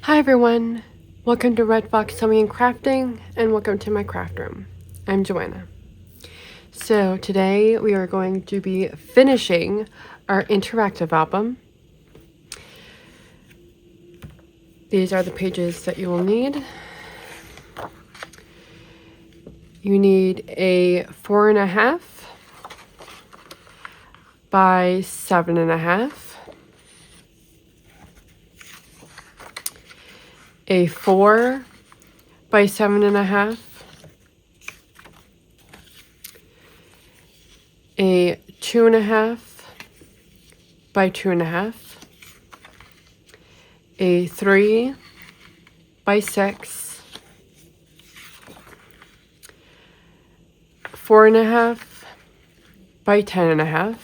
Hi everyone, welcome to Red Fox Sewing and Crafting, and welcome to my craft room. I'm Joanna. So today we are going to be finishing our interactive album. These are the pages that you will need. You need a 4.5 by 7.5, a 4 by 7.5, a 2.5 by 2.5, a 3 by 6, 4.5 by 10.5,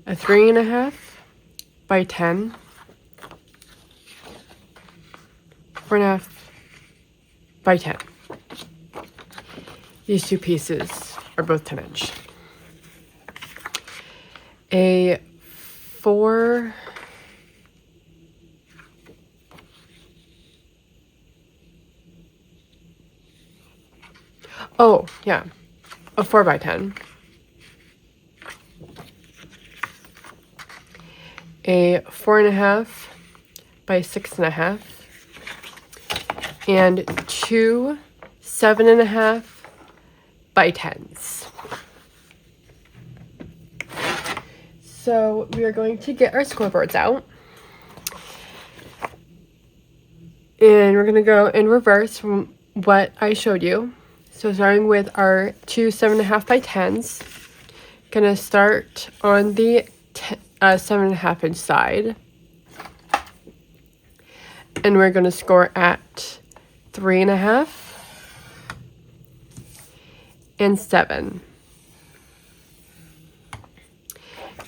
a 3.5 by 10, 4.5 by 10. These two pieces are both 10-inch. A 4 oh yeah, a 4 by 10, a 4.5 by 6.5, and two 7.5 by 10s. So we are going to get our scoreboards out, and we're going to go in reverse from what I showed you. So starting with our two 7.5 by 10s, gonna start on the 7.5 inch side, and we're gonna score at 3.5 and 7.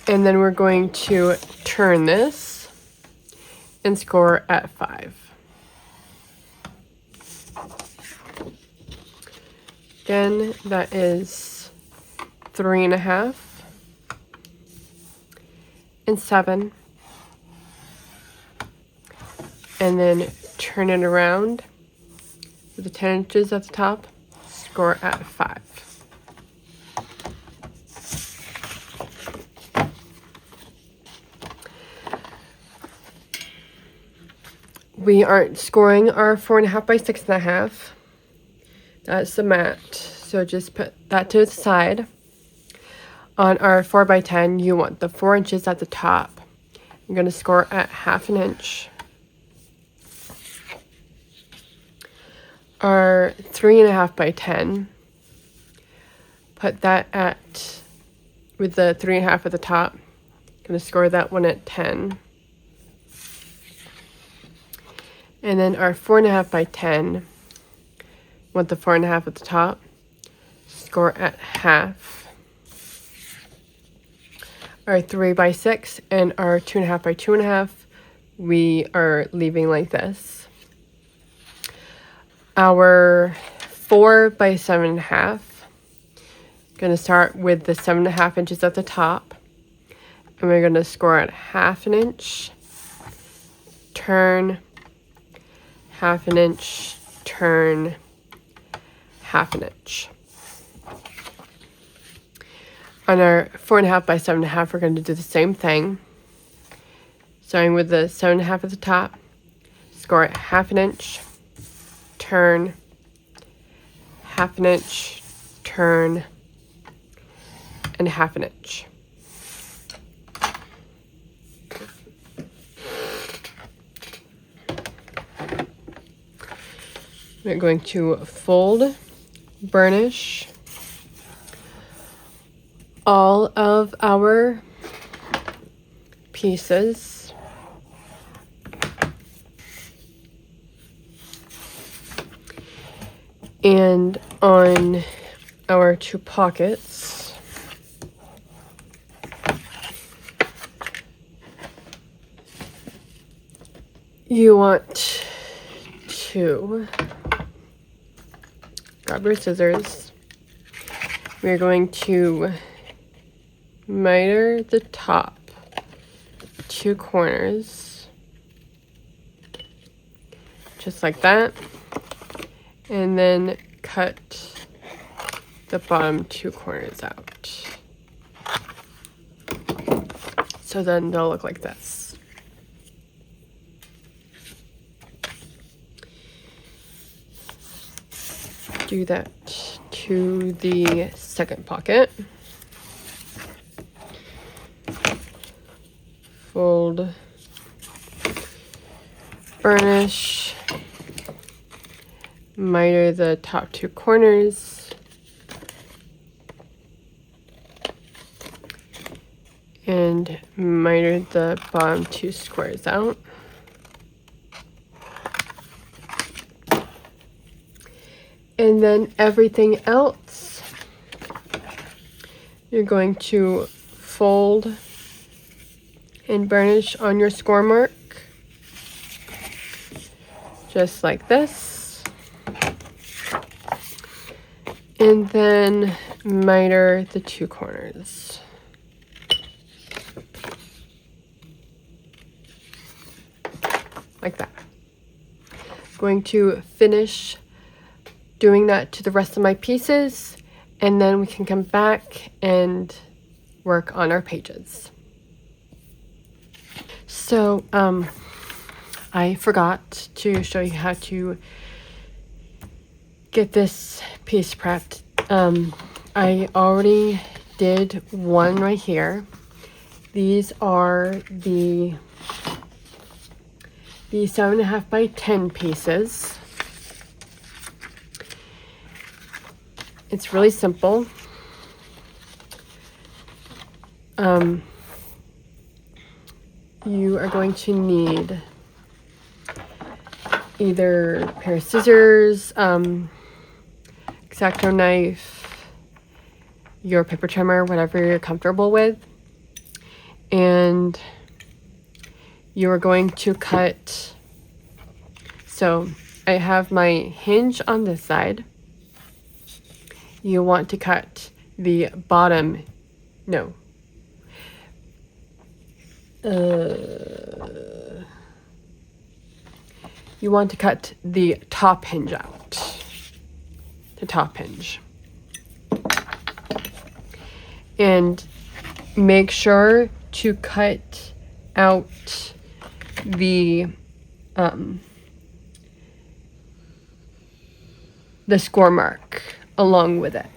And then we're going to turn this and score at 5. Again, that is 3.5 and 7. And then turn it around with the 10 inches at the top, score at 5. We aren't scoring our 4.5 by 6.5. That's the mat, so just put that to the side. On our 4 by 10, you want the 4 inches at the top. I'm going to score at 1/2 inch. Our 3.5 by 10, put that at, with the 3.5 at the top, going to score that one at 10. And then our 4.5 by 10, want the 4.5 at the top, score at 1/2. Our 3 by 6 and our 2.5 by 2.5, we are leaving like this. Our 4 by 7.5, gonna start with the 7.5 inches at the top, and we're gonna score at 1/2 inch, turn, 1/2 inch, turn, 1/2 inch. On our 4.5 by 7.5, we're going to do the same thing. Starting with the 7.5 at the top, score at 1/2 inch, turn, 1/2 inch, turn, and 1/2 inch. We're going to fold, burnish all of our pieces. And on our 2 pockets, you want to grab your scissors. We're going to miter the top two corners, just like that, and then cut the bottom two corners out. So then they'll look like this. Do that to the second pocket. Fold, burnish, miter the top two corners, and miter the bottom two squares out. And then everything else, you're going to fold and burnish on your score mark, just like this. And then miter the two corners. Like that. Going to finish doing that to the rest of my pieces, and then we can come back and work on our pages. So I forgot to show you how to get this piece prepped. I already did one right here. These are the 7.5 by 10 pieces. It's really simple. You are going to need either a pair of scissors, X-Acto knife, your paper trimmer, whatever you're comfortable with. And you are going to cut, so I have my hinge on this side. You want to cut the bottom, no. You want to cut the top hinge out. The top hinge. And make sure to cut out the score mark along with it.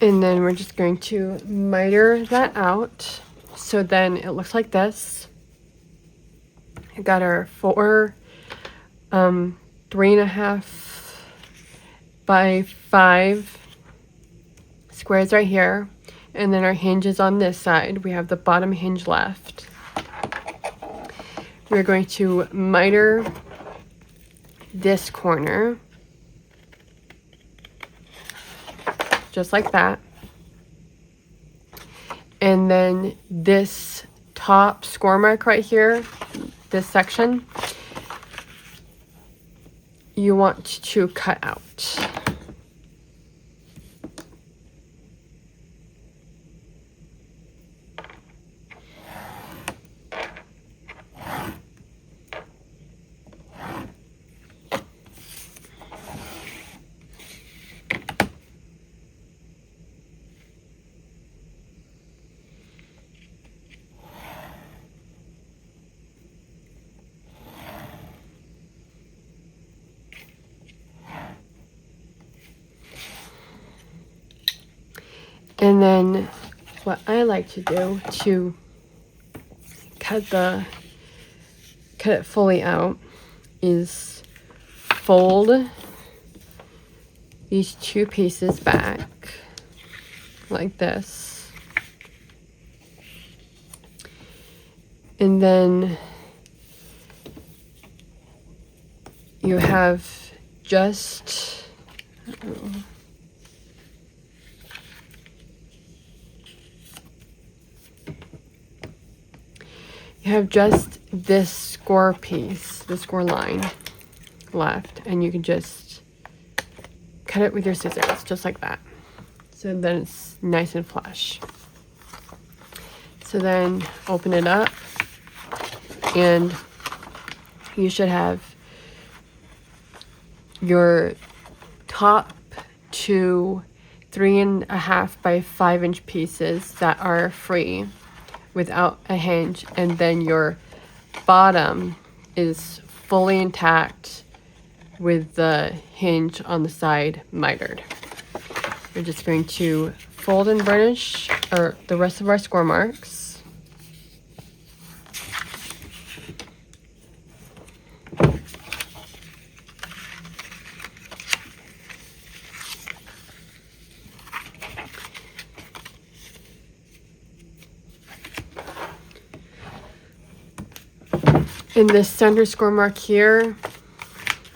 And then we're just going to miter that out. So then it looks like this. I got our 3.5 by 5 squares right here. And then our hinge is on this side. We have the bottom hinge left. We're going to miter this corner. Just like that. And then this top score mark right here, this section, you want to cut out. And then what I like to do to cut it fully out is fold these two pieces back like this. And then you have just You have just this score piece, the score line left, and you can just cut it with your scissors, just like that. So then it's nice and flush. So then open it up, and you should have your top 2 3.5 by 5 inch pieces that are free without a hinge, and then your bottom is fully intact with the hinge on the side mitered. We're just going to fold and burnish the rest of our score marks. In this center score mark here,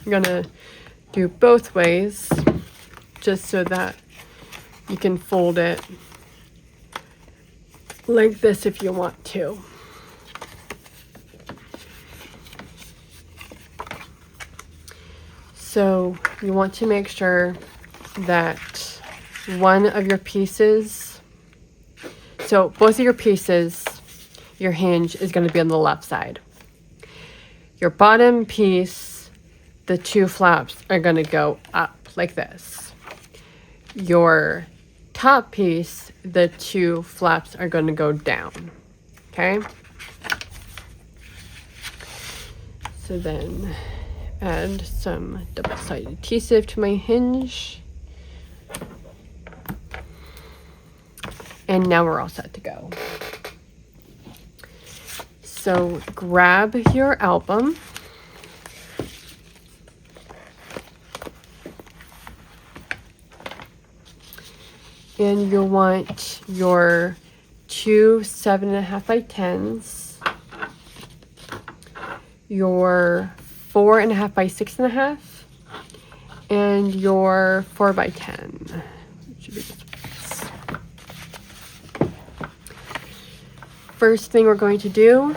I'm gonna do both ways just so that you can fold it like this if you want to. So you want to make sure that one of your pieces, so both of your pieces, your hinge is going to be on the left side. Your bottom piece, the 2 flaps are going to go up like this. Your top piece, the 2 flaps are going to go down. Okay? So then add some double-sided adhesive to my hinge. And now we're all set to go. So grab your album. And you'll want your 2 7.5 by 10s, your 4.5 by 6.5, and your 4 by 10. Should be this one. First thing we're going to do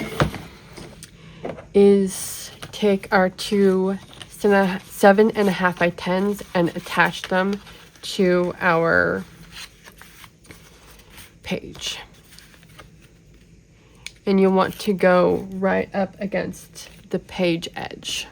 is take our 2 7.5 by 10s and attach them to our page. And you want to go right up against the page edge.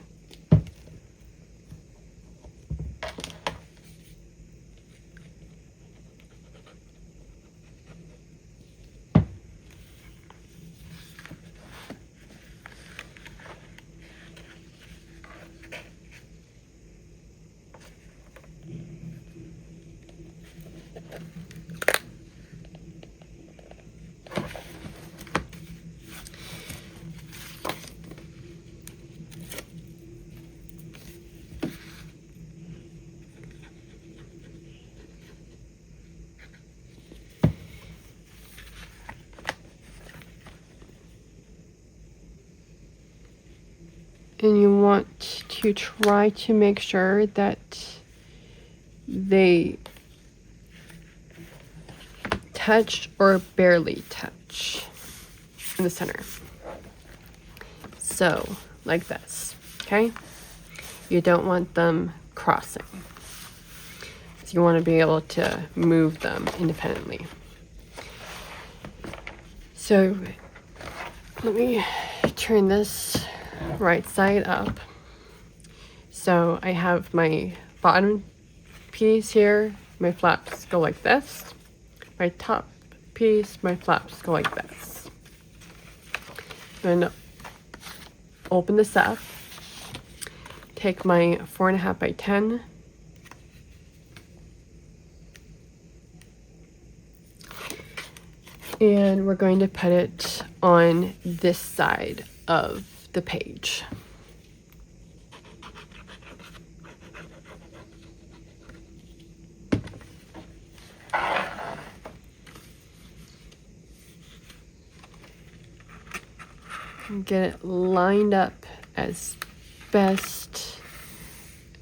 And you want to try to make sure that they touch or barely touch in the center. So, like this, okay? You don't want them crossing. So you want to be able to move them independently. So, let me turn this right side up. So I have my bottom piece here, my flaps go like this. My top piece, my flaps go like this. Then open this up, take my 4.5 by 10, and we're going to put it on this side of the page. Get it lined up as best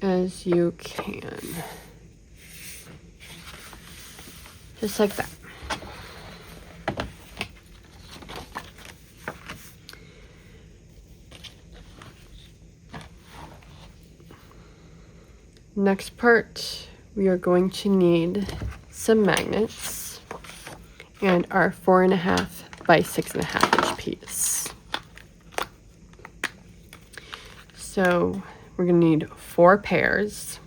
as you can. Just like that. Next part, we are going to need some magnets and our 4.5 by 6.5 inch piece. So we're going to need 4 pairs.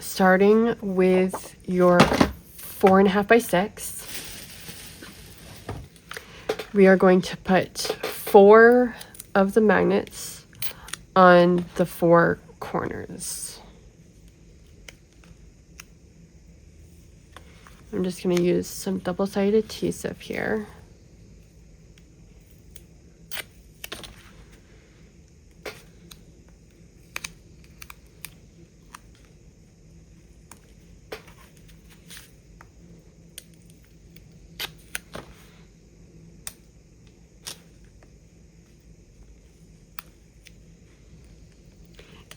Starting with your 4.5 by 6, we are going to put 4 of the magnets on the 4 corners. I'm just going to use some double-sided adhesive here.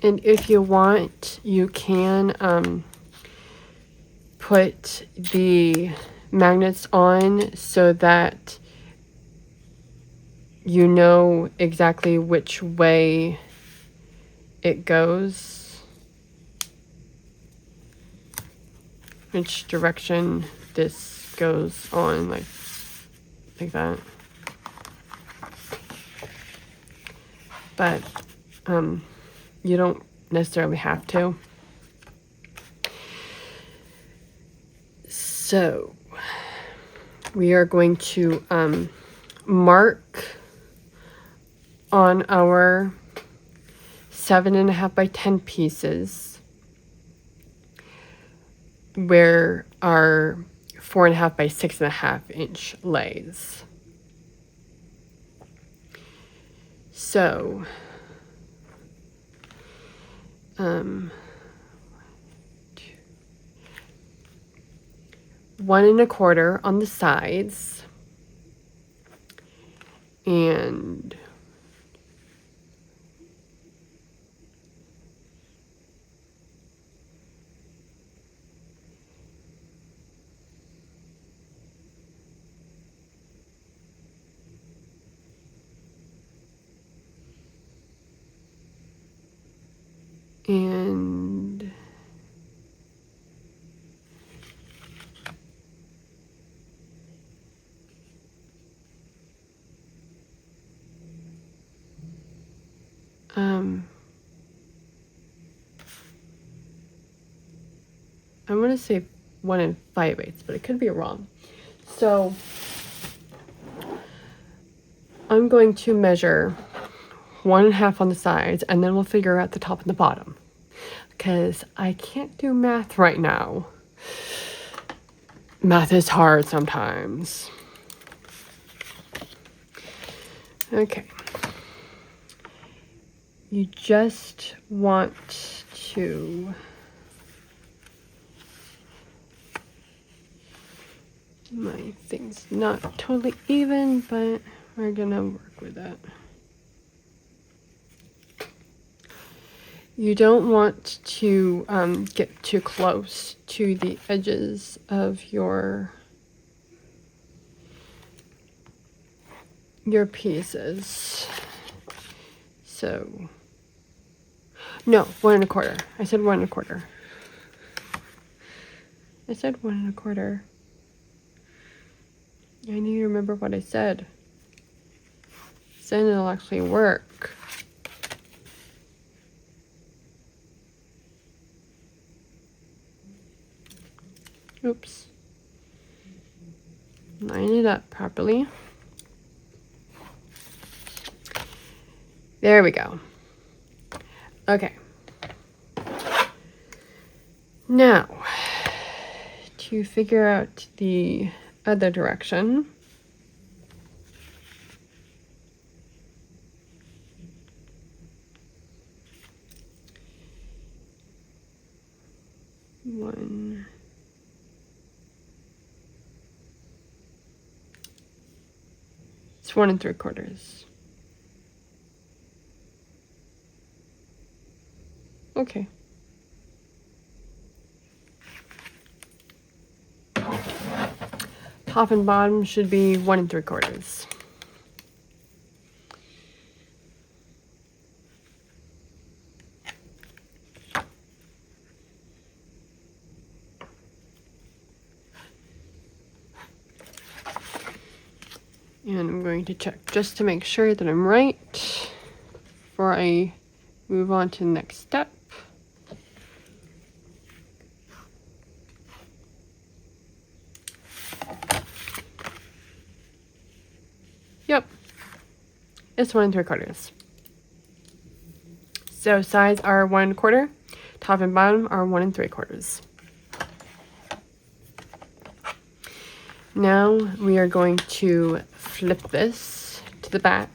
And if you want, you can put the magnets on so that you know exactly which way it goes, which direction this goes on, like that. But you don't necessarily have to. So we are going to mark on our 7.5 by 10 pieces where our 4.5 by 6.5 inch lays. So 1 1/4 on the sides and I'm going to say 1 5/8, but it could be wrong. So I'm going to measure 1.5 on the sides, and then we'll figure out the top and the bottom, because I can't do math right now. Math is hard sometimes. Okay. You just want to my thing's not totally even, but we're gonna work with that. You don't want to get too close to the edges of your pieces. So, no, 1 1/4. I said 1 1/4. I said 1 1/4. I need to remember what I said. Then it'll actually work. Oops. Line it up properly. There we go. Okay. Now, to figure out the other direction, one, 1 3/4. Okay. Top and bottom should be 1 3/4. And I'm going to check just to make sure that I'm right before I move on to the next step. Yep, it's 1 3/4. So sides are 1 1/4, top and bottom are 1 3/4. Now we are going to flip this to the back,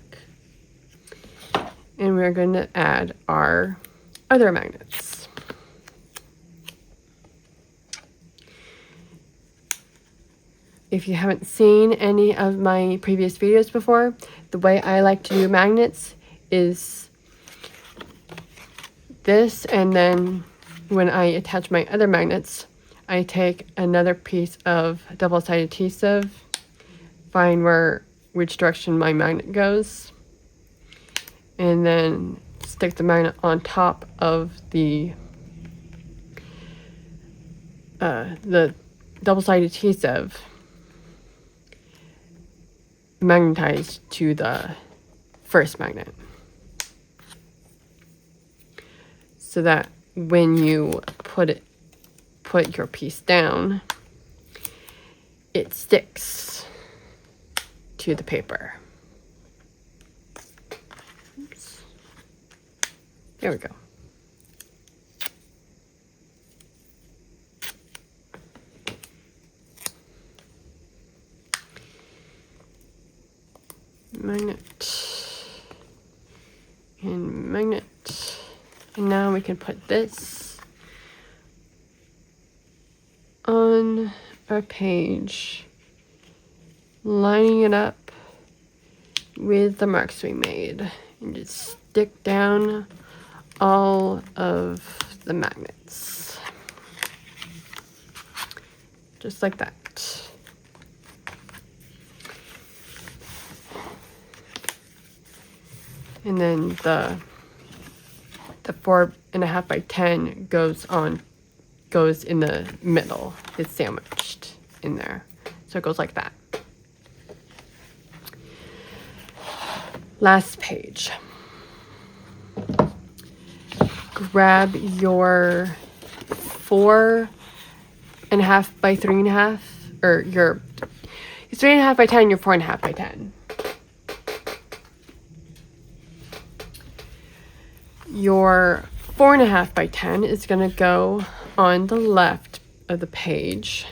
and we're going to add our other magnets. If you haven't seen any of my previous videos before, the way I like to do magnets is this, and then when I attach my other magnets, I take another piece of double-sided adhesive, find which direction my magnet goes, and then stick the magnet on top of the double-sided adhesive magnetized to the first magnet, so that when you put your piece down, it sticks to the paper. Oops. There we go. Magnet and magnet, and now we can put this on our page, lining it up with the marks we made, and just stick down all of the magnets, just like that. And then the 4.5 by 10 goes in the middle. It's sandwiched in there. So it goes like that. Last page. Grab your 4.5 by 3.5, or your 3.5 by 10, your 4.5 by 10. Your 4.5 by 10 is going to go on the left of the page.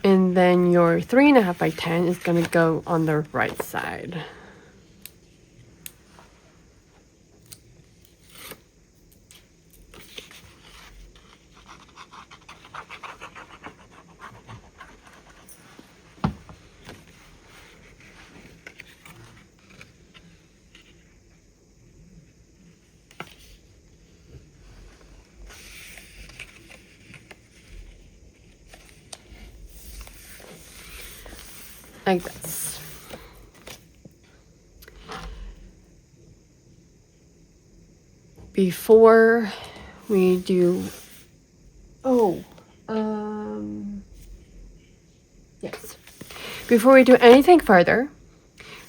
And then your 3.5 by 10 is going to go on the right side. Like this. Before we do, yes. Before we do anything further,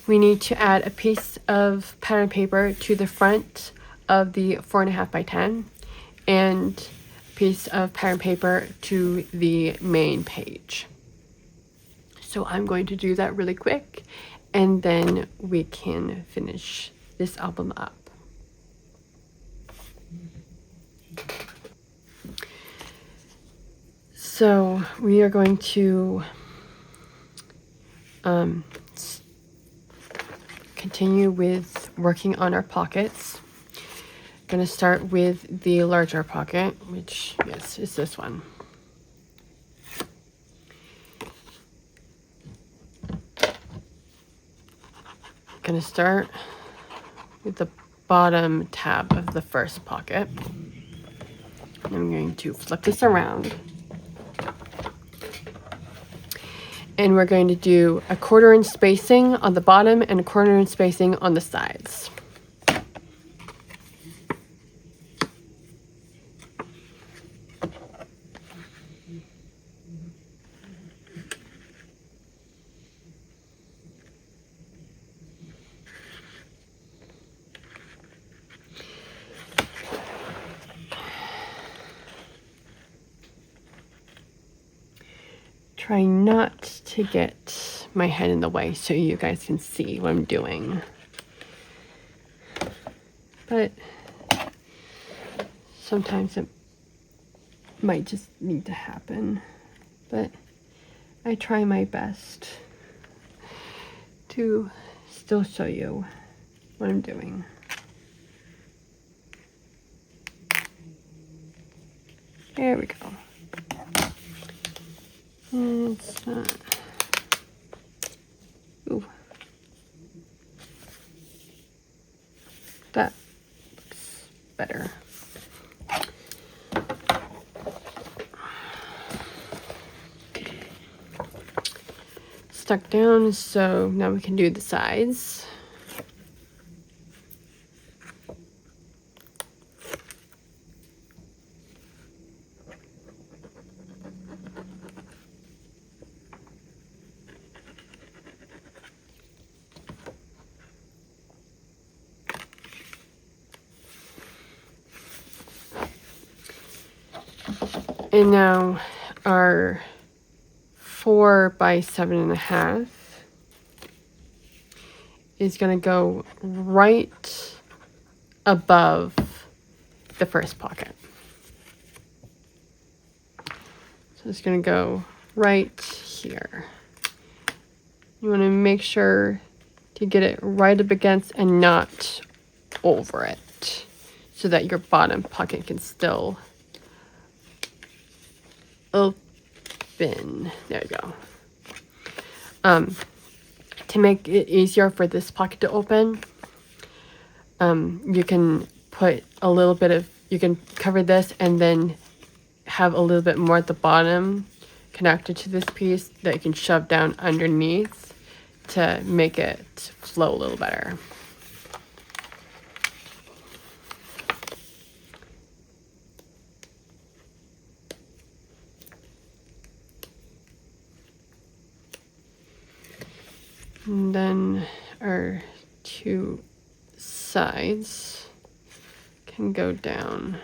we need to add a piece of pattern paper to the front of the 4.5 by 10 and a piece of pattern paper to the main page. So I'm going to do that really quick, and then we can finish this album up. So we are going to continue with working on our pockets. I'm going to start with the larger pocket, which, yes, is this one. Going to start with the bottom tab of the first pocket. I'm going to flip this around. And we're going to do a 1/4 inch spacing on the bottom and a 1/4 inch spacing on the sides. Try not to get my head in the way so you guys can see what I'm doing. But sometimes it might just need to happen. But I try my best to still show you what I'm doing. There we go. It's not. Ooh. That looks better. Stuck down, so now we can do the sides. And now our 4 by 7.5 is going to go right above the first pocket. So it's going to go right here. You want to make sure to get it right up against and not over it, so that your bottom pocket can still open. There you go. To make it easier for this pocket to open, you can put a little bit of, you can cover this and then have a little bit more at the bottom connected to this piece that you can shove down underneath to make it flow a little better. And then our 2 sides can go down.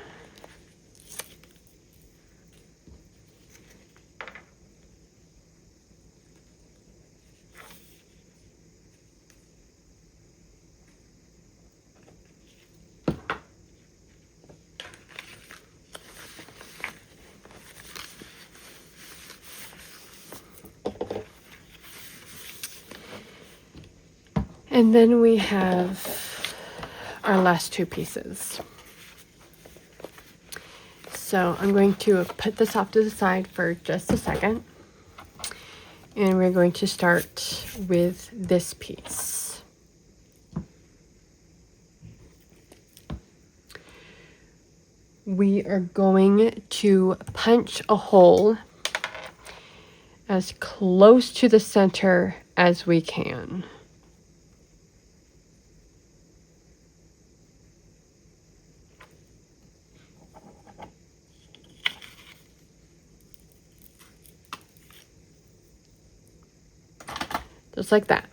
And then we have our last 2 pieces. So I'm going to put this off to the side for just a second. And we're going to start with this piece. We are going to punch a hole as close to the center as we can. Just like that.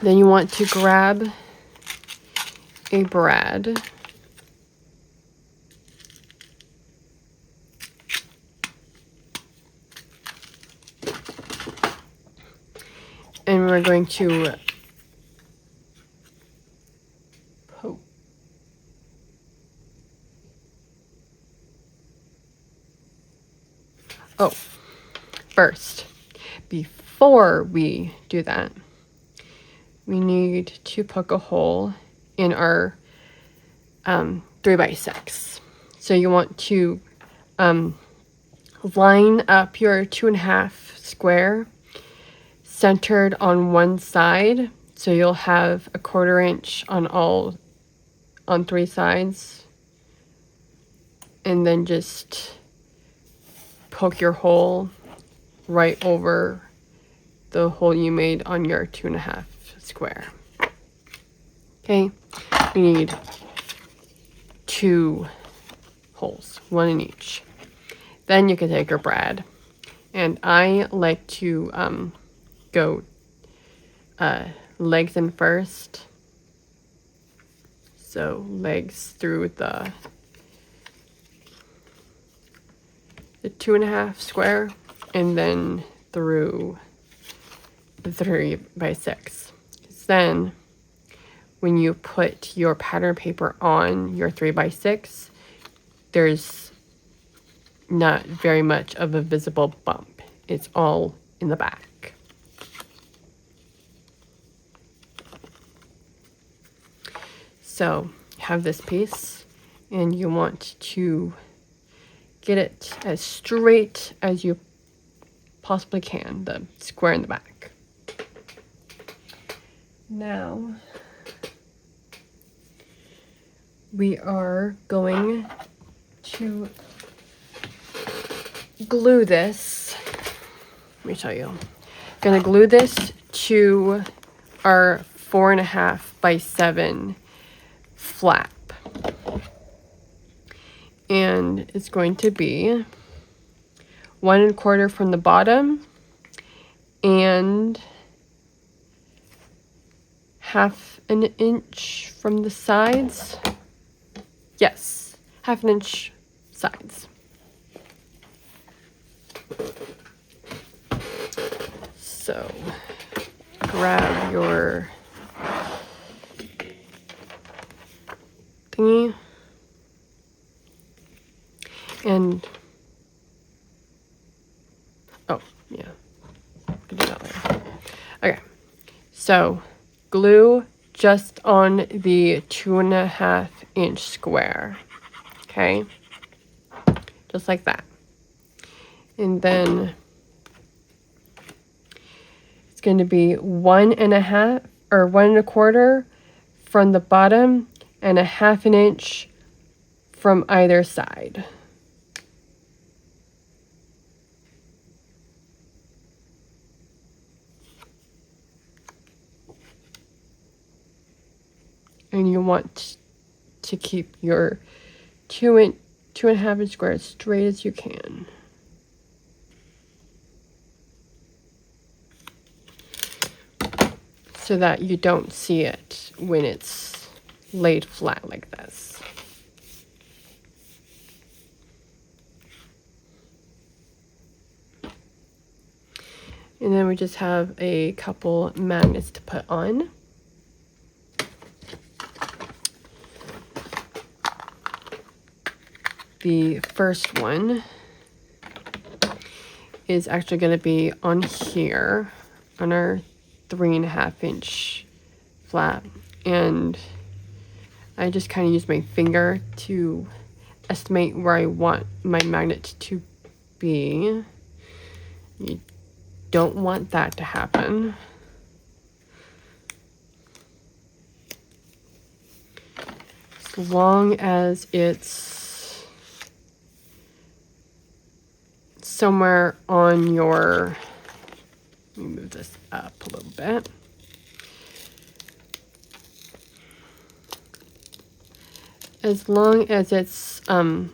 Then you want to grab a brad and we're going to poke. Oh, first, before we do that, we need to poke a hole in our 3x6. So you want to line up your 2.5 square centered on one side. So you'll have a 1/4 inch on 3 sides. And then just poke your hole right over the hole you made on your 2.5 square. Okay, you need 2 holes, 1 in each. Then you can take your brad, and I like to go legs in first. So legs through the 2.5 square, and then through the 3x6. Then when you put your pattern paper on your 3x6, there's not very much of a visible bump. It's all in the back. So you have this piece, and you want to get it as straight as you possibly can, the square in the back. Now we are going to glue this. Let me show you. Gonna glue this to our 4.5 by 7 flap. And it's going to be 1 1/4 from the bottom and 1/2 inch from the sides. Yes, 1/2 inch sides. So grab your thingy and oh yeah, can do that later. Okay, so glue just on the 2.5 inch square. Okay, just like that. And then it's going to be 1.5 or 1 1/4 from the bottom and 1/2 inch from either side. And you want to keep your 2.5 inch square as straight as you can. So that you don't see it when it's laid flat like this. And then we just have a couple magnets to put on. The first one is actually going to be on here on our 3.5 inch flap, and I just kind of use my finger to estimate where I want my magnet to be. You don't want that to happen. As long as it's somewhere on your, let me move this up a little bit. As long as it's a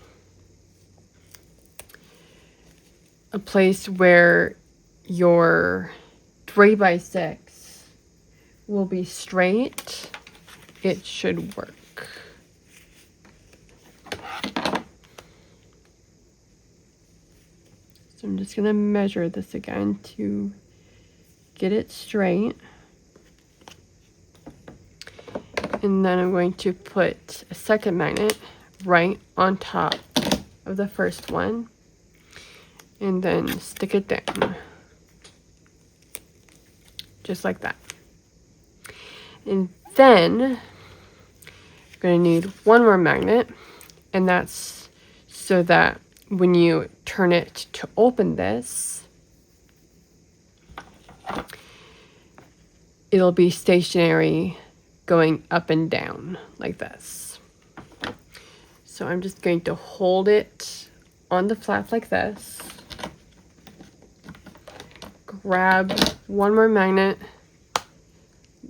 place where your 3x6 will be straight, it should work. So I'm just going to measure this again to get it straight. And then I'm going to put a second magnet right on top of the first one. and then stick it down. Just like that. And then you're going to need one more magnet, and that's so that when you turn it to open this, it'll be stationary going up and down like this. So I'm just going to hold it on the flap like this. Grab one more magnet,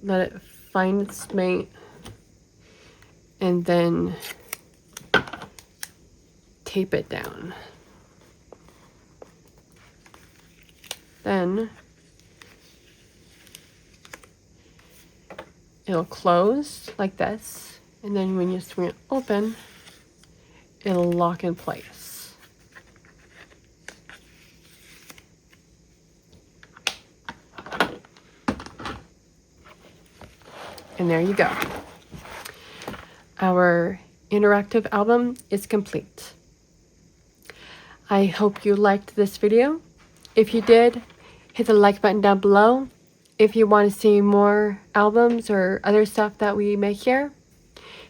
let it find its mate, and then tape it down. Then it'll close like this, and then when you swing it open, it'll lock in place. And there you go. Our interactive album is complete. I hope you liked this video. If you did, hit the like button down below. If you want to see more albums or other stuff that we make here,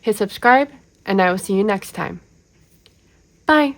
hit subscribe, and I will see you next time. Bye!